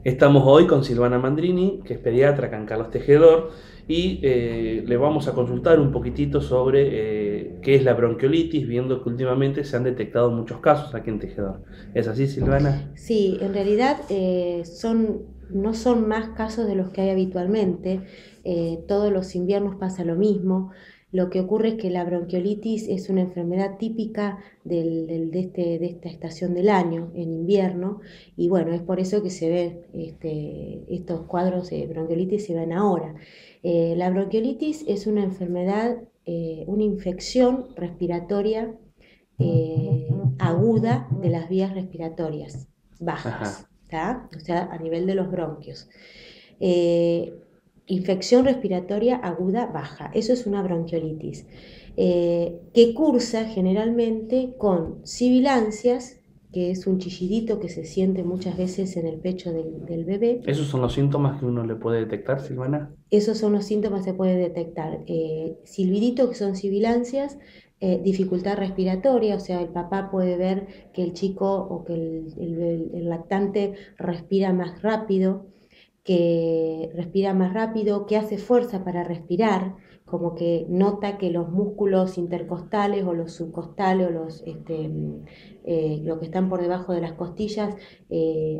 Estamos hoy con Silvana Mandrini, que es pediatra acá en Carlos Tejedor, y le vamos a consultar un poquitito sobre qué es la bronquiolitis, viendo que últimamente se han detectado muchos casos aquí en Tejedor. ¿Es así, Silvana? Sí, en realidad no son más casos de los que hay habitualmente. Todos los inviernos pasa lo mismo. Lo que ocurre es que la bronquiolitis es una enfermedad típica de esta estación del año, en invierno, y bueno, es por eso que se ven estos cuadros de bronquiolitis se ven ahora. La bronquiolitis es una enfermedad, una infección respiratoria aguda de las vías respiratorias bajas, Ajá. ¿tá? O sea, a nivel de los bronquios. Eh, Infección respiratoria aguda baja, eso es una bronquiolitis, que cursa generalmente con sibilancias, que es un chillidito que se siente muchas veces en el pecho del bebé. ¿Esos son los síntomas que uno le puede detectar, Silvana? Esos son los síntomas que se puede detectar. Silbidito, que son sibilancias, dificultad respiratoria, o sea, el papá puede ver que el chico o que el lactante respira más rápido, que hace fuerza para respirar, como que nota que los músculos intercostales o los subcostales o lo que están por debajo de las costillas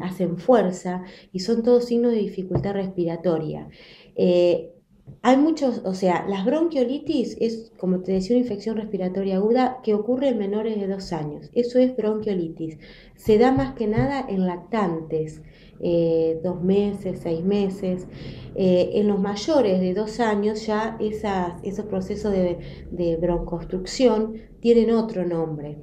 hacen fuerza, y son todos signos de dificultad respiratoria. Eh, Hay muchos, o sea, las bronquiolitis es, como te decía, una infección respiratoria aguda que ocurre en menores de 2 años. Eso es bronquiolitis. Se da más que nada en lactantes, 2 meses, 6 meses. En los mayores de 2 años ya esos procesos de broncostrucción tienen otro nombre.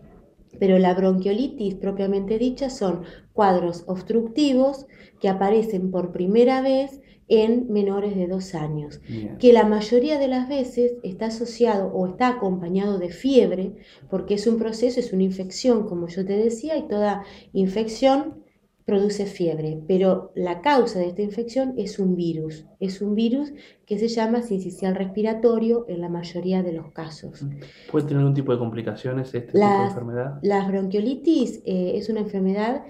Pero la bronquiolitis propiamente dicha son cuadros obstructivos que aparecen por primera vez en menores de 2 años, Bien. que la mayoría de las veces está asociado o está acompañado de fiebre, porque es un proceso, es una infección, como yo te decía, y toda infección produce fiebre, pero la causa de esta infección es un virus que se llama sincicial respiratorio en la mayoría de los casos. ¿Puede tener algún tipo de complicaciones este tipo de Las, enfermedad? las bronquiolitis es una enfermedad,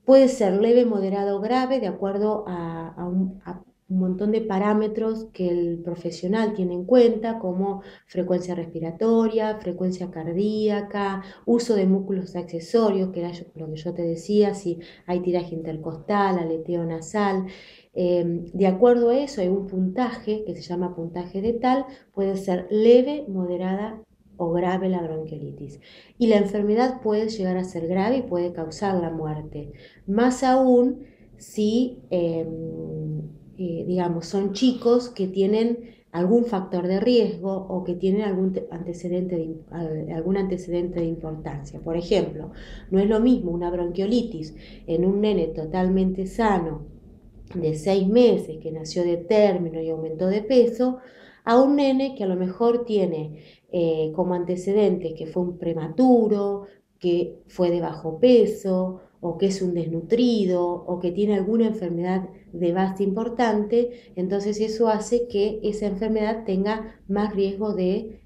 puede ser leve, moderada o grave, de acuerdo a un montón de parámetros que el profesional tiene en cuenta, como frecuencia respiratoria, frecuencia cardíaca, uso de músculos accesorios, que era lo que yo te decía, si hay tiraje intercostal, aleteo nasal. De acuerdo a eso, hay un puntaje que se llama puntaje de tal, puede ser leve, moderada o grave la bronquiolitis. Y la enfermedad puede llegar a ser grave y puede causar la muerte. Más aún si, digamos, son chicos que tienen algún factor de riesgo o que tienen algún antecedente de importancia. Por ejemplo, no es lo mismo una bronquiolitis en un nene totalmente sano de 6 meses que nació de término y aumentó de peso, a un nene que a lo mejor tiene como antecedentes que fue un prematuro, que fue de bajo peso, o que es un desnutrido, o que tiene alguna enfermedad de base importante. Entonces eso hace que esa enfermedad tenga más riesgo de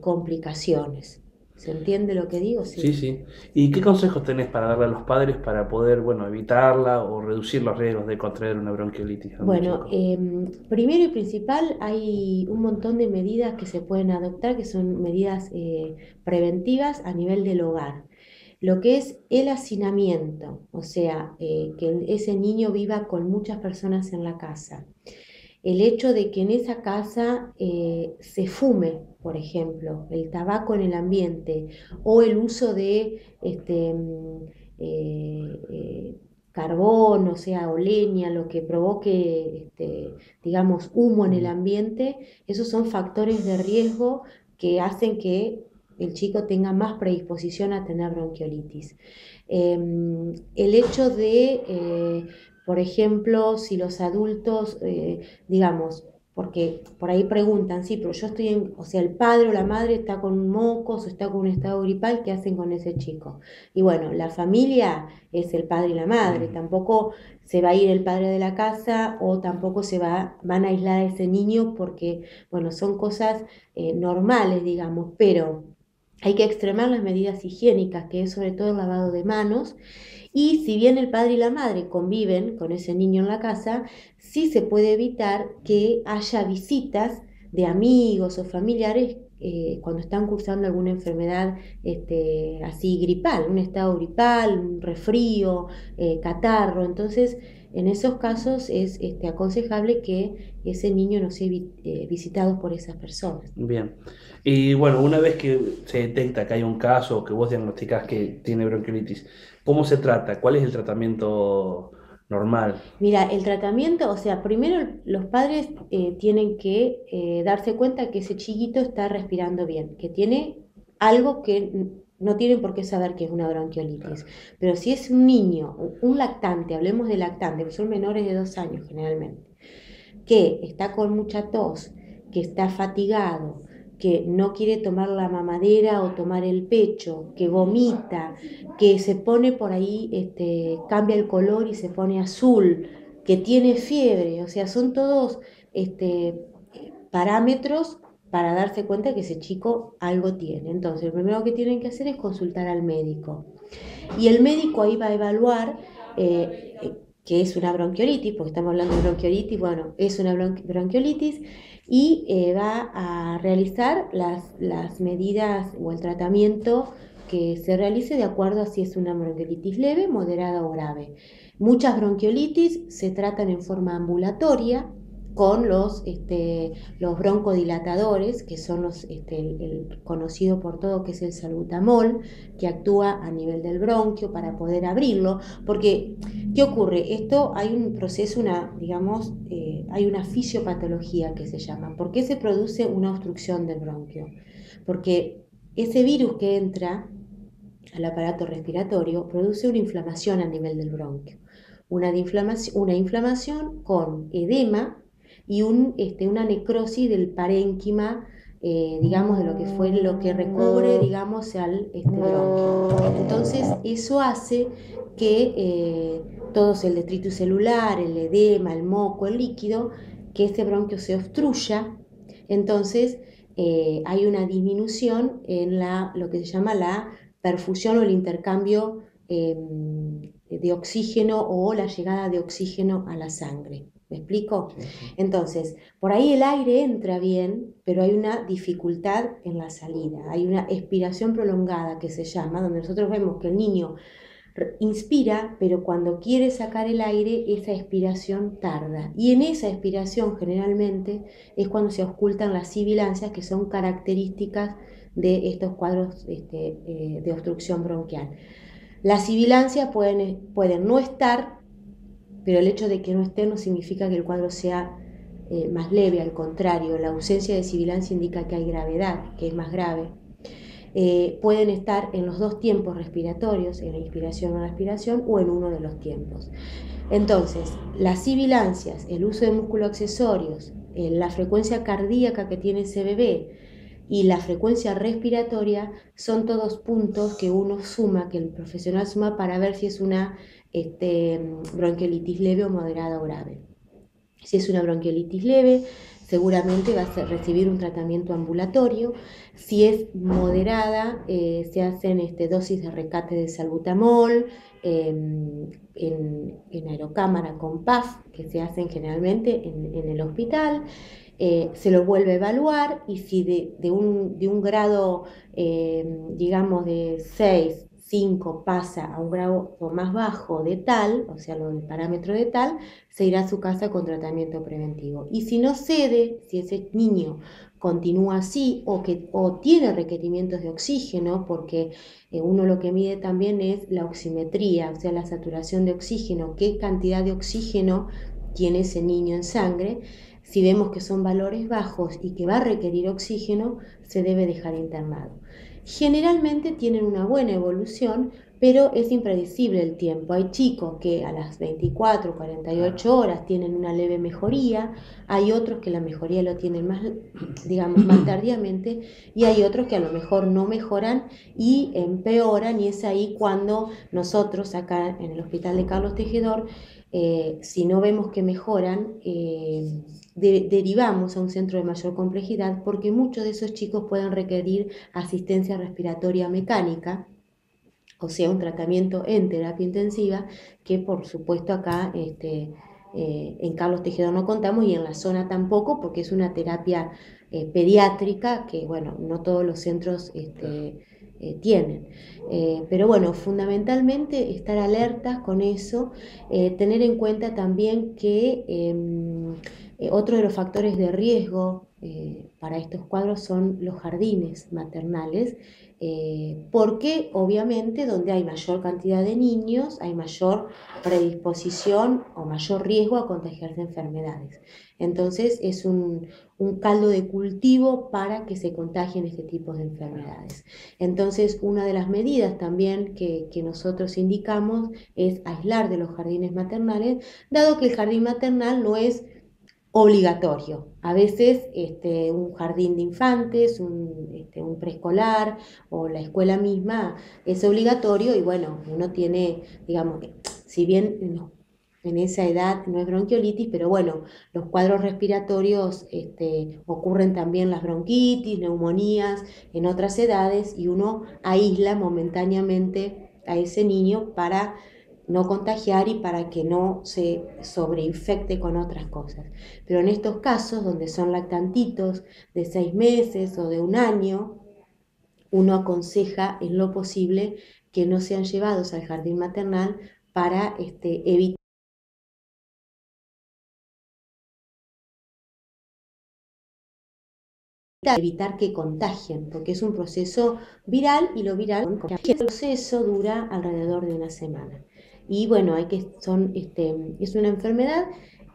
complicaciones. ¿Se entiende lo que digo? Sí, Sí. sí. ¿Y qué consejos tenés para darle a los padres para poder, bueno, evitarla o reducir los riesgos de contraer una bronquiolitis a un Bueno, chico? primero y principal hay un montón de medidas que se pueden adoptar, que son medidas preventivas a nivel del hogar. Lo que es el hacinamiento, o sea, que ese niño viva con muchas personas en la casa. El hecho de que en esa casa se fume, por ejemplo, el tabaco en el ambiente, o el uso de carbón, o sea, o leña, lo que provoque, digamos, humo en el Mm. ambiente, esos son factores de riesgo que hacen que el chico tenga más predisposición a tener bronquiolitis. El hecho de, por ejemplo, si los adultos, digamos, porque por ahí preguntan, sí, pero yo estoy o sea, el padre o la madre está con mocos o está con un estado gripal, ¿qué hacen con ese chico? Y bueno, la familia es el padre y la madre, Mm. tampoco se va a ir el padre de la casa o tampoco van a aislar a ese niño porque, bueno, son cosas normales, digamos, pero hay que extremar las medidas higiénicas, que es sobre todo el lavado de manos, Y si bien el padre y la madre conviven con ese niño en la casa, sí se puede evitar que haya visitas de amigos o familiares cuando están cursando alguna enfermedad así gripal, un estado gripal, un resfrío, catarro. Entonces, en esos casos es aconsejable que ese niño no sea visitado por esas personas. Bien. Y bueno, una vez que se detecta que hay un caso o que vos diagnosticás que tiene bronquiolitis, ¿cómo se trata? ¿Cuál es el tratamiento normal? Mira, el tratamiento, o sea, primero los padres tienen que darse cuenta que ese chiquito está respirando bien, que tiene algo que no tienen por qué saber que es una bronquiolitis. Claro. Pero si es un niño, un lactante, hablemos de lactante, que son menores de 2 años generalmente, que está con mucha tos, que está fatigado, que no quiere tomar la mamadera o tomar el pecho, que vomita, que se pone por ahí, cambia el color y se pone azul, que tiene fiebre, o sea, son todos parámetros para darse cuenta que ese chico algo tiene. Entonces, lo primero que tienen que hacer es consultar al médico. Y el médico ahí va a evaluar que es una bronquiolitis, porque estamos hablando de bronquiolitis, bueno, es una bronquiolitis, y va a realizar las medidas o el tratamiento que se realice de acuerdo a si es una bronquiolitis leve, moderada o grave. Muchas bronquiolitis se tratan en forma ambulatoria con los broncodilatadores, que son el conocido por todo que es el salbutamol, que actúa a nivel del bronquio para poder abrirlo, porque ¿qué ocurre? Esto hay un proceso, digamos, hay una fisiopatología que se llama. ¿Por qué se produce una obstrucción del bronquio? Porque ese virus que entra al aparato respiratorio produce una inflamación a nivel del bronquio. Una inflamación con edema y una necrosis del parénquima, digamos, de lo que fue lo que recubre, digamos, al bronquio. Entonces, eso hace que todo el detritus celular, el edema, el moco, el líquido, que ese bronquio se obstruya. Entonces, hay una disminución en lo que se llama la perfusión o el intercambio de oxígeno o la llegada de oxígeno a la sangre. ¿Me explico? Sí, sí. Entonces, por ahí el aire entra bien, pero hay una dificultad en la salida. Hay una expiración prolongada que se llama, donde nosotros vemos que el niño inspira, pero cuando quiere sacar el aire, esa expiración tarda. Y en esa expiración generalmente es cuando se ocultan las sibilancias, que son características de estos cuadros de obstrucción bronquial. Las sibilancias pueden no estar, pero el hecho de que no estén no significa que el cuadro sea más leve, al contrario, la ausencia de sibilancia indica que hay gravedad, que es más grave. Pueden estar en los dos tiempos respiratorios, en la inspiración o la expiración, o en uno de los tiempos. Entonces, las sibilancias, el uso de músculos accesorios, la frecuencia cardíaca que tiene ese bebé y la frecuencia respiratoria son todos puntos que uno suma, que el profesional suma para ver si es una bronquiolitis leve o moderada o grave. Si es una bronquiolitis leve, seguramente va a recibir un tratamiento ambulatorio. Si es moderada, se hacen dosis de rescate de salbutamol en aerocámara con PAF, que se hacen generalmente en el hospital. Se lo vuelve a evaluar y si de un grado, digamos, de 6, 5 pasa a un grado más bajo de tal, o sea, el parámetro de tal, se irá a su casa con tratamiento preventivo. Y si no cede, si ese niño continúa así o tiene requerimientos de oxígeno, porque uno lo que mide también es la oximetría, o sea, la saturación de oxígeno, qué cantidad de oxígeno tiene ese niño en sangre. Si vemos que son valores bajos y que va a requerir oxígeno, se debe dejar internado. Generalmente tienen una buena evolución, pero es impredecible el tiempo. Hay chicos que a las 24, 48 horas tienen una leve mejoría, hay otros que la mejoría lo tienen más, digamos, más tardíamente, y hay otros que a lo mejor no mejoran y empeoran, y es ahí cuando nosotros acá en el Hospital de Carlos Tejedor, si no vemos que mejoran, derivamos a un centro de mayor complejidad, porque muchos de esos chicos pueden requerir asistencia respiratoria mecánica, o sea, un tratamiento en terapia intensiva, que por supuesto acá en Carlos Tejedor no contamos y en la zona tampoco, porque es una terapia pediátrica que, bueno, no todos los centros tienen. Pero bueno, fundamentalmente estar alertas con eso, tener en cuenta también que otro de los factores de riesgo para estos cuadros son los jardines maternales, porque obviamente donde hay mayor cantidad de niños hay mayor predisposición o mayor riesgo a contagiarse enfermedades. Entonces es un caldo de cultivo para que se contagien este tipo de enfermedades. Entonces una de las medidas también que nosotros indicamos es aislar de los jardines maternales, dado que el jardín maternal no es obligatorio. A veces un jardín de infantes, un preescolar o la escuela misma es obligatorio y bueno, uno tiene, digamos, si bien en esa edad no es bronquiolitis, pero bueno, los cuadros respiratorios ocurren también las bronquitis, neumonías en otras edades y uno aísla momentáneamente a ese niño para no contagiar y para que no se sobreinfecte con otras cosas. Pero en estos casos, donde son lactantitos de 6 meses o de un año, uno aconseja en lo posible que no sean llevados al jardín maternal para evitar que contagien, porque es un proceso viral y lo viral, el proceso dura alrededor de una semana. Y bueno, es una enfermedad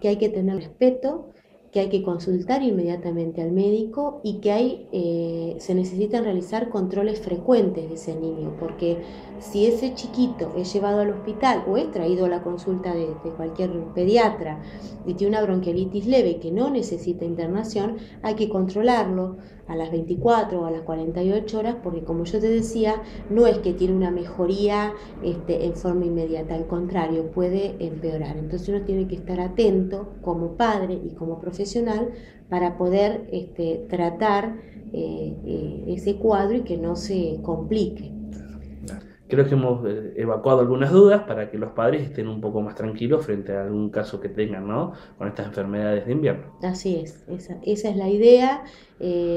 que hay que tener respeto, que hay que consultar inmediatamente al médico y que se necesitan realizar controles frecuentes de ese niño, porque si ese chiquito es llevado al hospital o es traído a la consulta de cualquier pediatra y tiene una bronquiolitis leve que no necesita internación, hay que controlarlo a las 24 o a las 48 horas, porque como yo te decía, no es que tiene una mejoría en forma inmediata, al contrario, puede empeorar. Entonces uno tiene que estar atento como padre y como profesional para poder tratar ese cuadro y que no se complique. Creo que hemos evacuado algunas dudas para que los padres estén un poco más tranquilos frente a algún caso que tengan, ¿no? Con estas enfermedades de invierno. Así es, esa es la idea,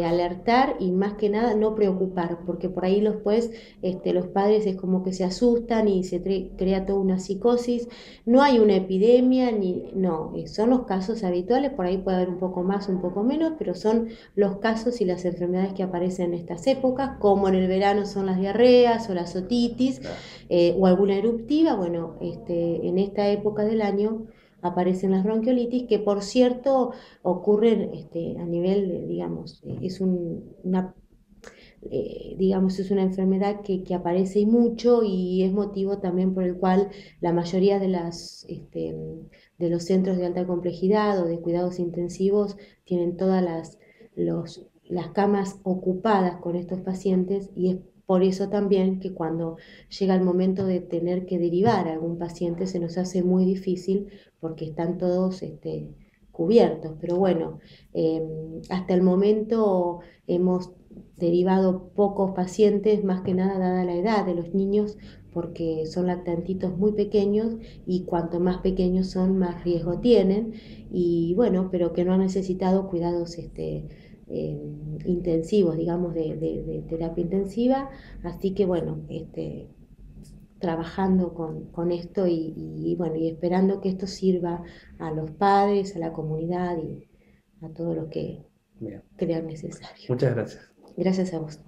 alertar y más que nada no preocupar, porque por ahí los padres es como que se asustan y se crea toda una psicosis. No hay una epidemia, no, son los casos habituales, por ahí puede haber un poco más, un poco menos, pero son los casos y las enfermedades que aparecen en estas épocas, como en el verano son las diarreas o las otitis o alguna eruptiva. Bueno, en esta época del año aparecen las bronquiolitis, que por cierto ocurren a nivel, digamos, digamos, es una enfermedad que aparece y mucho y es motivo también por el cual la mayoría de los centros de alta complejidad o de cuidados intensivos tienen todas las camas ocupadas con estos pacientes y es por eso también que cuando llega el momento de tener que derivar a algún paciente se nos hace muy difícil porque están todos cubiertos. Pero bueno, hasta el momento hemos derivado pocos pacientes, más que nada dada la edad de los niños, porque son lactantitos muy pequeños y cuanto más pequeños son, más riesgo tienen. Y bueno, pero que no han necesitado cuidados intensivos, digamos, de terapia intensiva. Así que bueno, trabajando con esto bueno, y esperando que esto sirva a los padres, a la comunidad y a todos los que Bien. crean necesario. Muchas gracias. Gracias a vos.